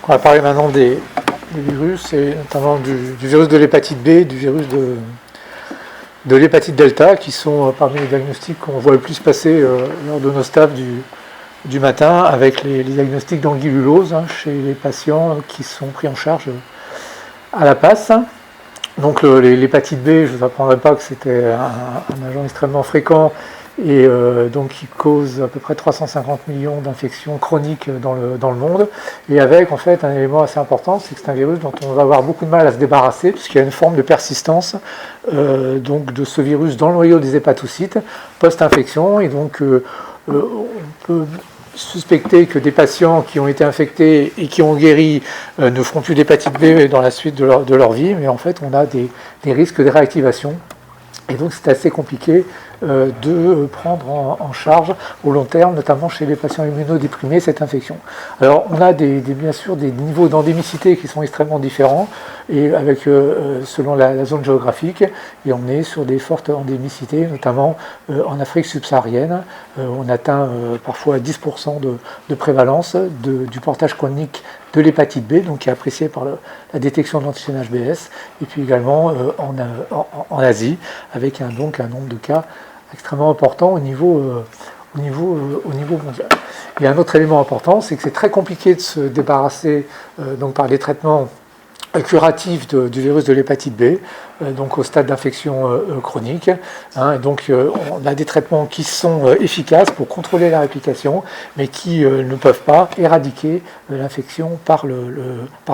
On va parler maintenant des virus, et notamment du virus de l'hépatite B, du virus de l'hépatite delta, qui sont parmi les diagnostics qu'on voit le plus passer lors de nos staffs du matin, avec les diagnostics d'anguillulose chez les patients qui sont pris en charge à la passe. Donc l'hépatite B, je ne vous apprendrai pas que c'était un agent extrêmement fréquent et donc qui cause à peu près 350 millions d'infections chroniques dans le monde, et avec en fait un élément assez important, c'est que c'est un virus dont on va avoir beaucoup de mal à se débarrasser, puisqu'il y a une forme de persistance donc de ce virus dans le noyau des hépatocytes post-infection, et donc on peut suspecter que des patients qui ont été infectés et qui ont guéri ne feront plus d'hépatite B dans la suite de leur vie, mais en fait on a des risques de réactivation. Et donc c'est assez compliqué de prendre en charge au long terme, notamment chez les patients immunodéprimés, cette infection. Alors on a bien sûr des niveaux d'endémicité qui sont extrêmement différents, et avec selon la zone géographique, et on est sur des fortes endémicités, notamment en Afrique subsaharienne. On atteint parfois 10% de prévalence du portage chronique de l'hépatite B, donc qui est apprécié par la détection de l'antigène HBS, et puis également en Asie, avec donc un nombre de cas extrêmement important au niveau mondial. Et un autre élément important, c'est que c'est très compliqué de se débarrasser donc par des traitements curatifs du virus de l'hépatite B, donc au stade d'infection chronique. Et donc on a des traitements qui sont efficaces pour contrôler la réplication, mais qui ne peuvent pas éradiquer l'infection par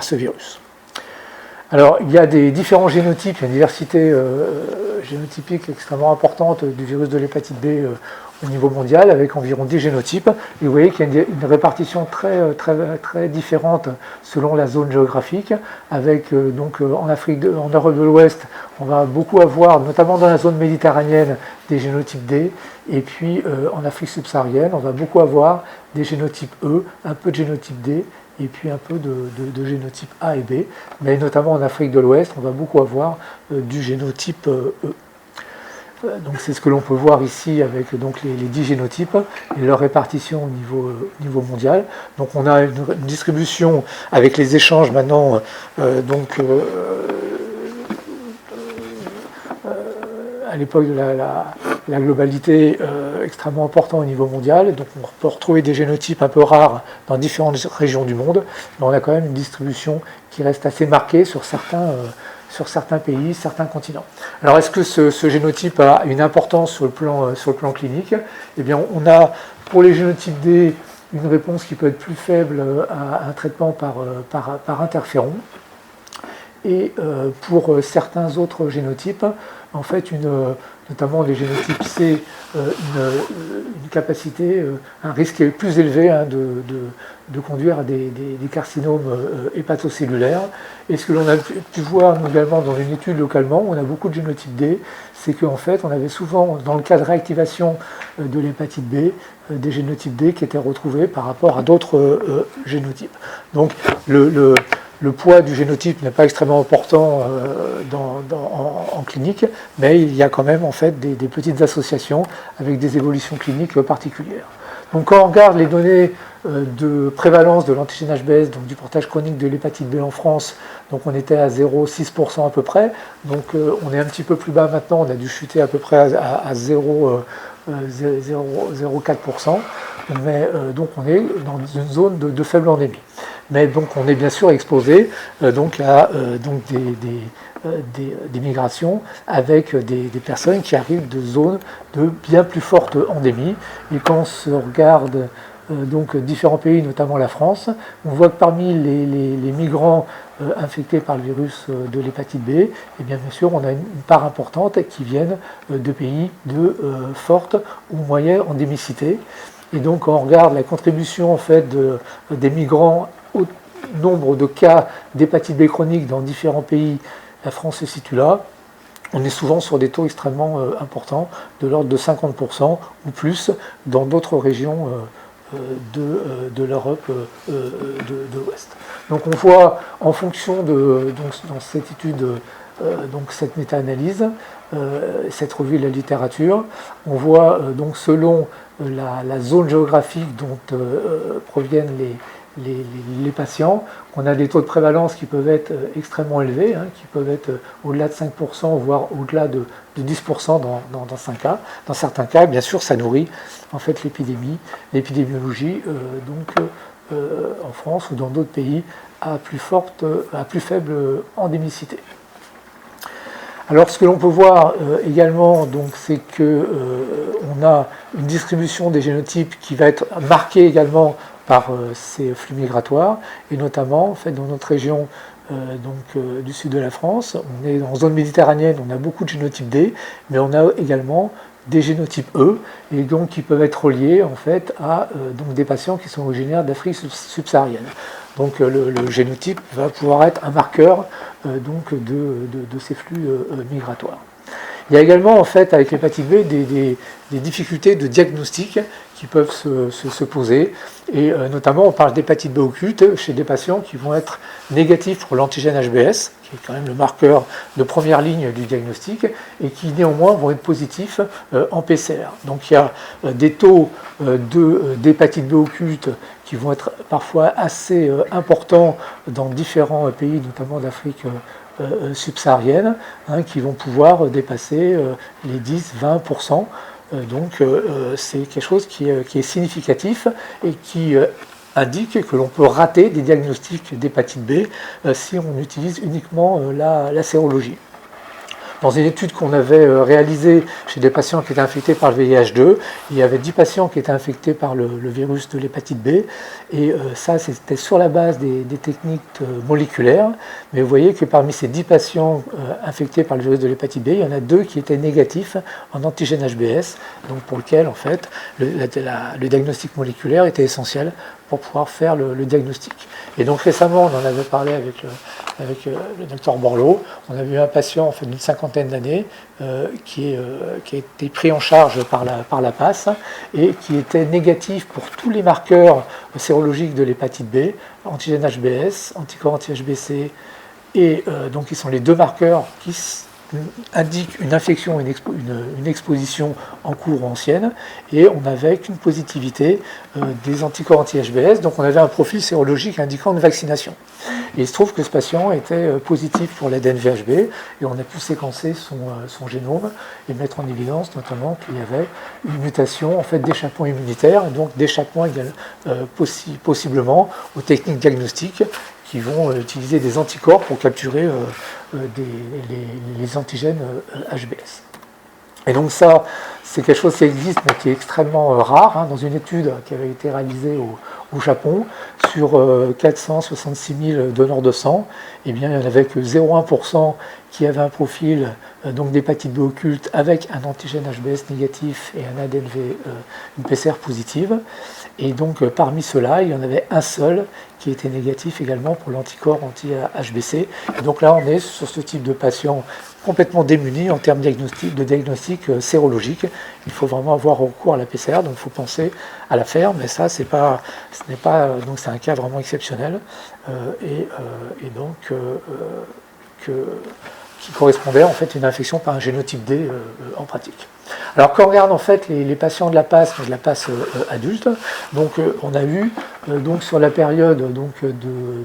ce virus. Alors, il y a des différents génotypes, il y a une diversité génotypique extrêmement importante du virus de l'hépatite B au niveau mondial, avec environ 10 génotypes. Et vous voyez qu'il y a une répartition très différente selon la zone géographique, avec donc en Europe de l'Ouest, on va beaucoup avoir, notamment dans la zone méditerranéenne, des génotypes D, et puis en Afrique subsaharienne, on va beaucoup avoir des génotypes E, un peu de génotype D, et puis un peu de génotype A et B, mais notamment en Afrique de l'Ouest, on va beaucoup avoir du génotype E. Donc c'est ce que l'on peut voir ici avec donc les 10 génotypes et leur répartition au niveau mondial. Donc on a une distribution avec les échanges maintenant, à l'époque de la globalité extrêmement importante au niveau mondial. Donc on peut retrouver des génotypes un peu rares dans différentes régions du monde, mais on a quand même une distribution qui reste assez marquée sur certains pays, certains continents. Alors est-ce que ce génotype a une importance sur le plan clinique? Eh bien on a pour les génotypes D une réponse qui peut être plus faible à un traitement par interféron. Et pour certains autres génotypes, en fait, notamment les génotypes C, une capacité, un risque plus élevé de conduire à des carcinomes hépatocellulaires. Et ce que l'on a pu voir également dans une étude localement, où on a beaucoup de génotypes D, c'est qu'en fait, on avait souvent, dans le cas de réactivation de l'hépatite B, des génotypes D qui étaient retrouvés par rapport à d'autres génotypes. Donc, le poids du génotype n'est pas extrêmement important en clinique, mais il y a quand même en fait des petites associations avec des évolutions cliniques particulières. Donc quand on regarde les données de prévalence de l'antigène HBS, donc du portage chronique de l'hépatite B en France, donc on était à 0,6% à peu près, donc on est un petit peu plus bas maintenant, on a dû chuter à peu près à 0,04%, mais donc on est dans une zone de faible endémie. Mais donc on est bien sûr exposé donc à des migrations avec des personnes qui arrivent de zones de bien plus forte endémie. Et quand on se regarde donc différents pays, notamment la France, on voit que parmi les migrants infectés par le virus de l'hépatite B, et bien sûr on a une part importante qui viennent de pays de forte ou moyenne endémicité. Et donc quand on regarde la contribution en fait des migrants au nombre de cas d'hépatite B chronique dans différents pays, la France se situe là. On est souvent sur des taux extrêmement importants, de l'ordre de 50% ou plus, dans d'autres régions de l'Europe de l'Ouest. Donc on voit en fonction dans cette étude, donc cette méta-analyse, cette revue de la littérature, on voit donc selon la zone géographique dont proviennent les patients. On a des taux de prévalence qui peuvent être extrêmement élevés, qui peuvent être au-delà de 5%, voire au-delà de 10% dans certains cas. Bien sûr, ça nourrit en fait l'épidémiologie en France ou dans d'autres pays à plus faible endémicité. Alors, ce que l'on peut voir également, c'est que on a une distribution des génotypes qui va être marquée également par ces flux migratoires, et notamment, en fait, dans notre région du sud de la France, on est en zone méditerranéenne, on a beaucoup de génotypes D, mais on a également des génotypes E, et donc qui peuvent être reliés en fait à des patients qui sont originaires d'Afrique subsaharienne. Donc le génotype va pouvoir être un marqueur de ces flux migratoires. Il y a également en fait avec l'hépatite B des difficultés de diagnostic qui peuvent se poser, et notamment on parle d'hépatite B occulte chez des patients qui vont être négatifs pour l'antigène HBS, qui est quand même le marqueur de première ligne du diagnostic, et qui néanmoins vont être positifs en PCR. Donc il y a des taux d'hépatite B occulte qui vont être parfois assez importants dans différents pays, notamment d'Afrique subsaharienne, qui vont pouvoir dépasser les 10-20%. Donc c'est quelque chose qui est significatif et qui indique que l'on peut rater des diagnostics d'hépatite B si on utilise uniquement la sérologie. Dans une étude qu'on avait réalisée chez des patients qui étaient infectés par le VIH2, il y avait 10 patients qui étaient infectés par le virus de l'hépatite B, et ça c'était sur la base des techniques moléculaires, mais vous voyez que parmi ces 10 patients infectés par le virus de l'hépatite B, il y en a 2 qui étaient négatifs en antigène HBS, donc pour lequel en fait le diagnostic moléculaire était essentiel pour pouvoir faire le diagnostic. Et donc récemment, on en avait parlé avec le docteur Borloo, on avait eu un patient en fait, d'une cinquantaine d'années qui a été pris en charge par la PAS et qui était négatif pour tous les marqueurs sérologiques de l'hépatite B, antigène HBS, anticorps anti-HBC, et donc qui sont les 2 marqueurs qui indique une infection, une exposition en cours ou ancienne, et on n'avait qu'une positivité des anticorps anti-HBS, donc on avait un profil sérologique indiquant une vaccination. Et il se trouve que ce patient était positif pour l'ADN VHB, et on a pu séquencer son génome et mettre en évidence notamment qu'il y avait une mutation en fait, d'échappement immunitaire, et donc d'échappement possiblement aux techniques diagnostiques qui vont utiliser des anticorps pour capturer les antigènes HBS. Et donc ça, c'est quelque chose qui existe, mais qui est extrêmement rare. Dans une étude qui avait été réalisée au Japon, sur 466 000 donneurs de sang, eh bien, il n'y en avait que 0,1% qui avaient un profil d'hépatite B occulte avec un antigène HBS négatif et un ADNV, une PCR positive. Et donc parmi ceux-là, il y en avait un seul qui était négatif également pour l'anticorps anti-HBC. Et donc là, on est sur ce type de patient complètement démunis en termes de diagnostic sérologique. Il faut vraiment avoir recours à la PCR, donc il faut penser à la faire, mais ça, c'est un cas vraiment exceptionnel qui correspondait en fait à une infection par un génotype D en pratique. Alors quand on regarde en fait les patients de la PAS, de la PAS adulte, donc on a eu sur la période de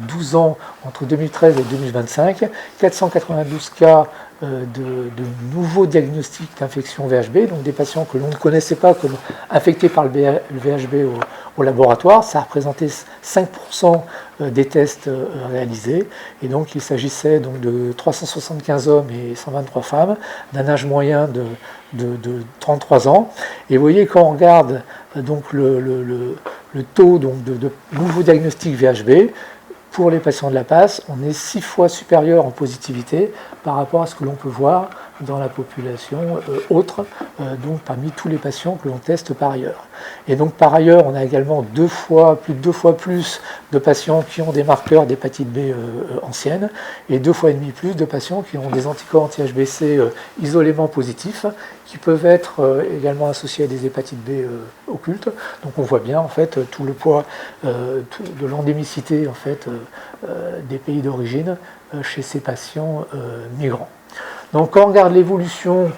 12 ans entre 2013 et 2025, 492 cas de nouveaux diagnostics d'infection VHB, donc des patients que l'on ne connaissait pas comme infectés par le VHB au laboratoire. Ça a représenté 5% des tests réalisés, et donc il s'agissait donc de 375 hommes et 123 femmes, d'un âge moyen de 33 ans. Et vous voyez, quand on regarde donc le taux donc, de nouveaux diagnostics VHB, pour les patients de la PAS, on est 6 fois supérieur en positivité par rapport à ce que l'on peut voir dans la population autre, donc parmi tous les patients que l'on teste par ailleurs. Et donc par ailleurs, on a également plus de 2 fois plus de patients qui ont des marqueurs d'hépatite B ancienne, et 2 fois et demi plus de patients qui ont des anticorps anti-HBC isolément positifs, qui peuvent être également associés à des hépatites B occultes. Donc on voit bien en fait tout le poids de l'endémicité en fait des pays d'origine chez ces patients migrants. Donc quand on regarde l'évolution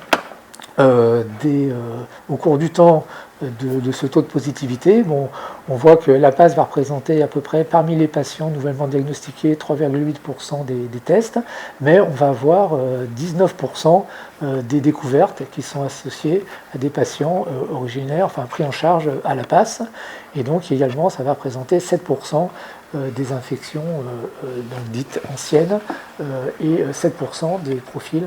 au cours du temps de ce taux de positivité, bon, on voit que la passe va représenter à peu près parmi les patients nouvellement diagnostiqués 3,8% des tests, mais on va avoir 19% des découvertes qui sont associées à des patients originaires, enfin pris en charge à la passe, et donc également ça va représenter 7% des infections donc dites anciennes et 7% des profils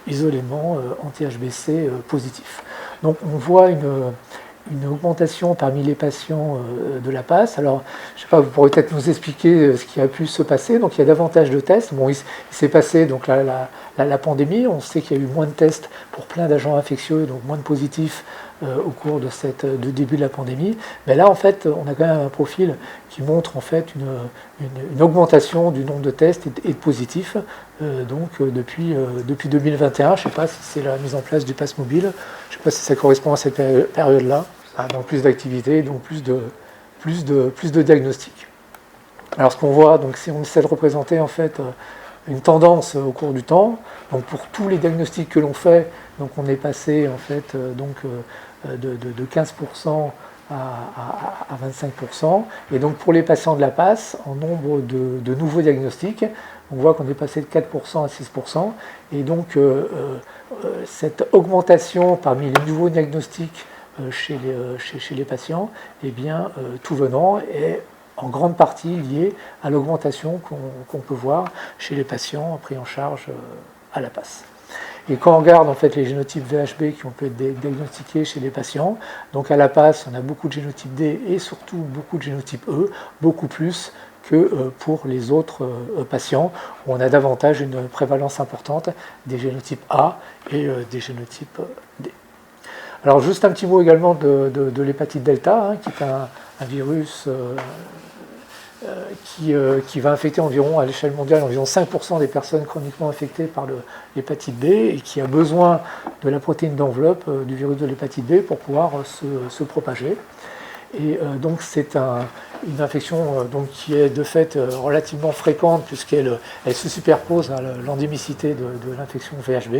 isolément anti-HBC positifs. Donc on voit une augmentation parmi les patients de la passe. Alors, je ne sais pas, vous pourrez peut-être nous expliquer ce qui a pu se passer. Donc, il y a davantage de tests. Bon, il s'est passé donc la pandémie. On sait qu'il y a eu moins de tests pour plein d'agents infectieux, donc moins de positifs au cours du début de la pandémie. Mais là, en fait, on a quand même un profil qui montre en fait une augmentation du nombre de tests et de positifs. Depuis 2021, je ne sais pas si c'est la mise en place du pass mobile. Je ne sais pas si ça correspond à cette période-là. Donc plus d'activité, donc plus de diagnostics. Alors ce qu'on voit, donc si on essaie de représenter en fait une tendance au cours du temps, donc pour tous les diagnostics que l'on fait, donc on est passé en fait de 15% à 25%, et donc pour les patients de la passe, en nombre de nouveaux diagnostics, on voit qu'on est passé de 4% à 6%, et donc cette augmentation parmi les nouveaux diagnostics chez les patients, eh bien, tout venant est en grande partie lié à l'augmentation qu'on peut voir chez les patients pris en charge à la passe. Et quand on regarde en fait les génotypes VHB qui ont pu être diagnostiqués chez les patients, donc à la passe, on a beaucoup de génotype D et surtout beaucoup de génotype E, beaucoup plus que pour les autres patients, où on a davantage une prévalence importante des génotypes A et des génotypes D. Alors juste un petit mot également de l'hépatite delta, qui est un virus qui va infecter environ, à l'échelle mondiale, environ 5% des personnes chroniquement infectées par l'hépatite B et qui a besoin de la protéine d'enveloppe du virus de l'hépatite B pour pouvoir se propager. Et donc c'est une infection qui est de fait relativement fréquente puisqu'elle se superpose à l'endémicité de l'infection VHB.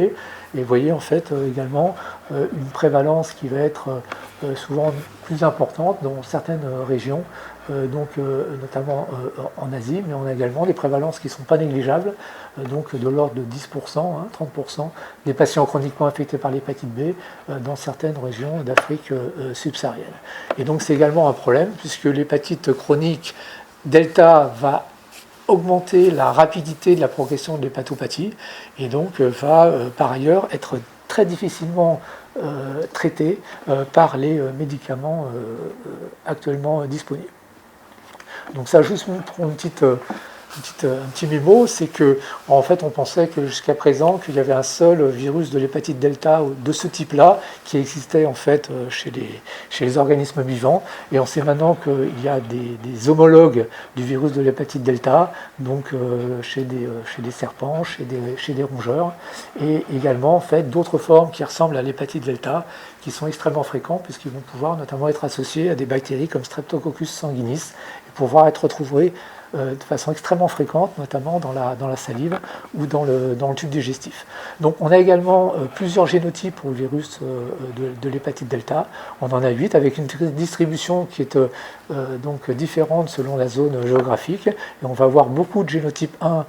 Et vous voyez en fait également une prévalence qui va être souvent plus importante dans certaines régions, notamment en Asie, mais on a également des prévalences qui ne sont pas négligeables, donc de l'ordre de 10%, 30% des patients chroniquement infectés par l'hépatite B dans certaines régions d'Afrique subsaharienne. Et donc c'est également un problème puisque l'hépatite chronique delta va augmenter la rapidité de la progression de l'hépatopathie et donc va par ailleurs être très difficilement traitée par les médicaments actuellement disponibles. Donc ça, juste pour un petit mémo, c'est que en fait on pensait que jusqu'à présent qu'il y avait un seul virus de l'hépatite delta de ce type-là qui existait en fait chez les organismes vivants, et on sait maintenant qu'il y a des homologues du virus de l'hépatite delta, donc chez des serpents, chez des rongeurs, et également en fait d'autres formes qui ressemblent à l'hépatite delta, qui sont extrêmement fréquents puisqu'ils vont pouvoir notamment être associés à des bactéries comme Streptococcus sanguinis et pouvoir être retrouvés de façon extrêmement fréquente, notamment dans la salive ou dans le tube digestif. Donc on a également plusieurs génotypes pour le virus de l'hépatite delta. On en a 8 avec une distribution qui est donc différente selon la zone géographique. Et on va avoir beaucoup de génotype 1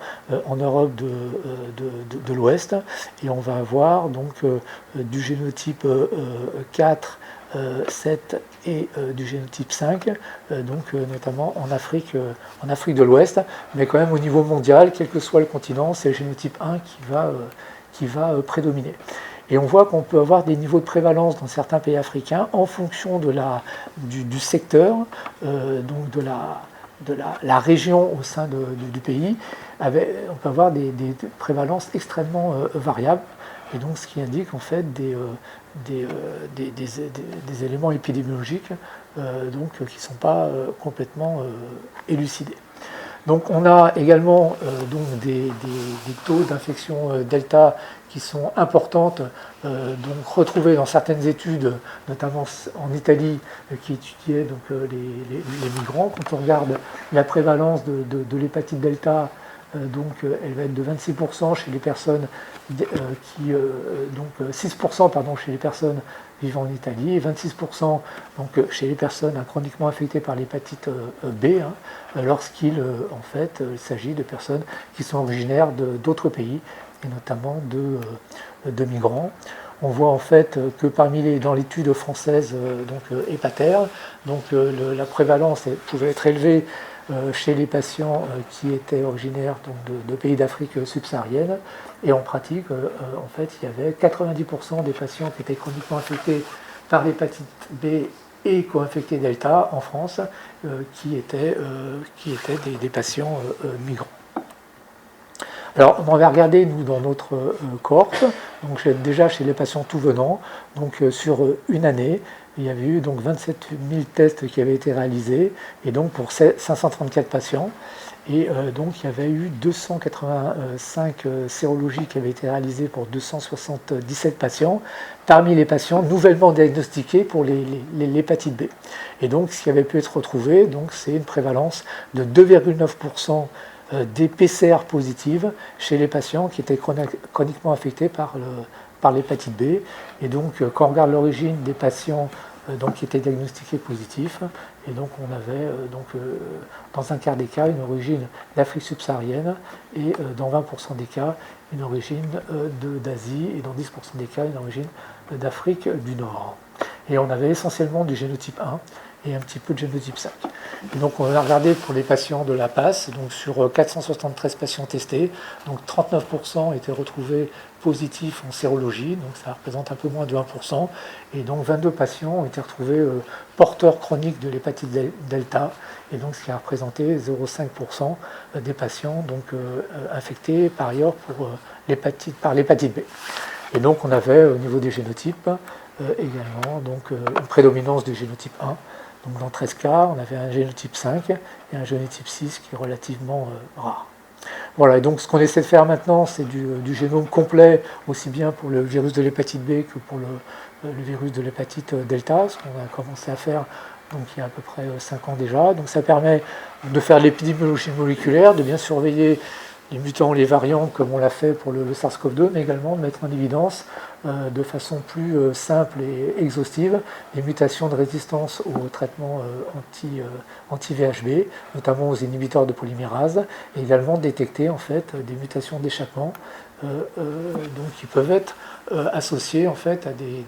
en Europe de l'Ouest. Et on va avoir donc du génotype 4, 7 et du génotype 5, notamment en Afrique de l'Ouest, mais quand même au niveau mondial, quel que soit le continent, c'est le génotype 1 qui va prédominer. Et on voit qu'on peut avoir des niveaux de prévalence dans certains pays africains en fonction du secteur, donc de la région au sein du pays. On peut avoir des prévalences extrêmement variables. Et donc, ce qui indique en fait des éléments épidémiologiques qui ne sont pas complètement élucidés. Donc, on a également donc des taux d'infection delta qui sont importantes, donc retrouvées dans certaines études, notamment en Italie, qui étudiaient donc, les migrants. Quand on regarde la prévalence de l'hépatite delta donc elle va être de 26% chez les personnes donc 6% pardon, chez les personnes vivant en Italie, et 26% donc, chez les personnes chroniquement affectées par l'hépatite B, lorsqu'il en fait, il s'agit de personnes qui sont originaires d'autres pays, et notamment de migrants. On voit en fait que dans l'étude française Hépater, donc la prévalence pouvait être élevée chez les patients qui étaient originaires de pays d'Afrique subsaharienne, et en pratique, en fait, il y avait 90% des patients qui étaient chroniquement infectés par l'hépatite B et co-infectés Delta en France, qui étaient des patients migrants. Alors, on va regarder, nous, dans notre cohorte, donc déjà chez les patients tout venant, donc sur une année, il y avait eu donc 27 000 tests qui avaient été réalisés, et donc pour 534 patients, et donc il y avait eu 285 sérologies qui avaient été réalisées pour 277 patients, parmi les patients nouvellement diagnostiqués pour l'hépatite B. Et donc ce qui avait pu être retrouvé, c'est une prévalence de 2,9% des PCR positives chez les patients qui étaient chroniquement affectés par l'hépatite B. Et donc, quand on regarde l'origine des patients qui étaient diagnostiqués positifs, et donc on avait dans un quart des cas une origine d'Afrique subsaharienne, et dans 20% des cas une origine d'Asie, et dans 10% des cas une origine d'Afrique du Nord. Et on avait essentiellement du génotype 1 et un petit peu de génotype 5. Et donc on a regardé pour les patients de la PASS, donc sur 473 patients testés, donc 39% étaient retrouvés positifs en sérologie, donc ça représente un peu moins de 1%, et donc 22 patients ont été retrouvés porteurs chroniques de l'hépatite Delta, et donc ce qui a représenté 0,5% des patients infectés par ailleurs par l'hépatite B. Et donc on avait au niveau des génotypes également une prédominance du génotype 1. Donc dans 13 cas, on avait un génotype 5 et un génotype 6 qui est relativement rare. Voilà, et donc ce qu'on essaie de faire maintenant, c'est du génome complet, aussi bien pour le virus de l'hépatite B que pour le virus de l'hépatite Delta, ce qu'on a commencé à faire il y a à peu près 5 ans déjà. Donc ça permet de faire l'épidémiologie moléculaire, de bien surveiller les mutants, les variants, comme on l'a fait pour le SARS-CoV-2, mais également de mettre en évidence de façon plus simple et exhaustive les mutations de résistance aux traitements anti-VHB, notamment aux inhibiteurs de polymérase, et également détecter en fait des mutations d'échappement qui peuvent être associées en fait à des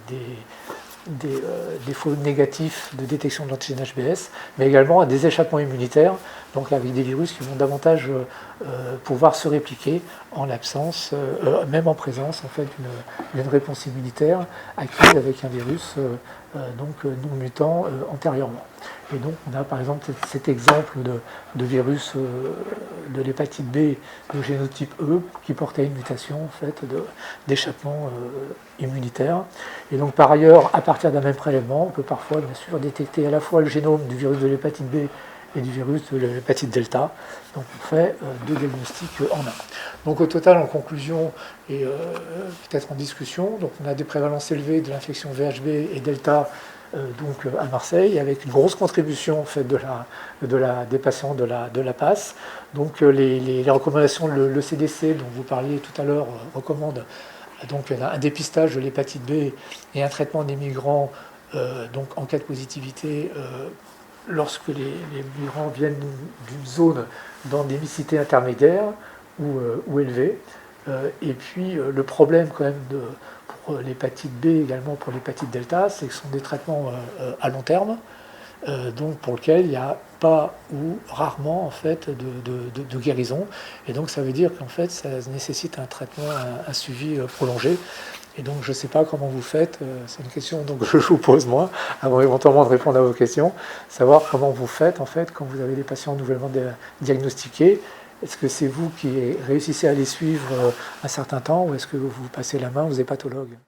défauts négatifs de détection de l'antigène HBS, mais également à des échappements immunitaires, donc avec des virus qui vont davantage pouvoir se répliquer en l'absence, même en présence en fait d'une réponse immunitaire acquise avec un virus non mutant antérieurement. Et donc on a par exemple cet exemple de virus de l'hépatite B de génotype E qui portait une mutation en fait d'échappement immunitaire. Et donc par ailleurs, à partir d'un même prélèvement, on peut parfois bien sûr détecter à la fois le génome du virus de l'hépatite B et du virus de l'hépatite Delta. Donc on fait 2 diagnostics en un. Donc au total, en conclusion et peut-être en discussion, donc on a des prévalences élevées de l'infection VHB et Delta à Marseille, avec une grosse contribution en fait, des patients de la PASS. Donc les recommandations, le CDC dont vous parliez tout à l'heure recommande un dépistage de l'hépatite B et un traitement des migrants en cas de positivité lorsque les migrants viennent d'une zone d'endémicité intermédiaire ou élevée. Et puis le problème quand même pour l'hépatite B, également pour l'hépatite Delta, c'est que ce sont des traitements à long terme, pour lesquels il n'y a pas ou rarement en fait de guérison. Et donc ça veut dire qu'en fait ça nécessite un traitement, un suivi prolongé. Et donc je ne sais pas comment vous faites, c'est une question que je vous pose moi, avant éventuellement de répondre à vos questions, savoir comment vous faites en fait quand vous avez des patients nouvellement diagnostiqués. Est-ce que c'est vous qui réussissez à les suivre un certain temps ou est-ce que vous passez la main aux hépatologues ?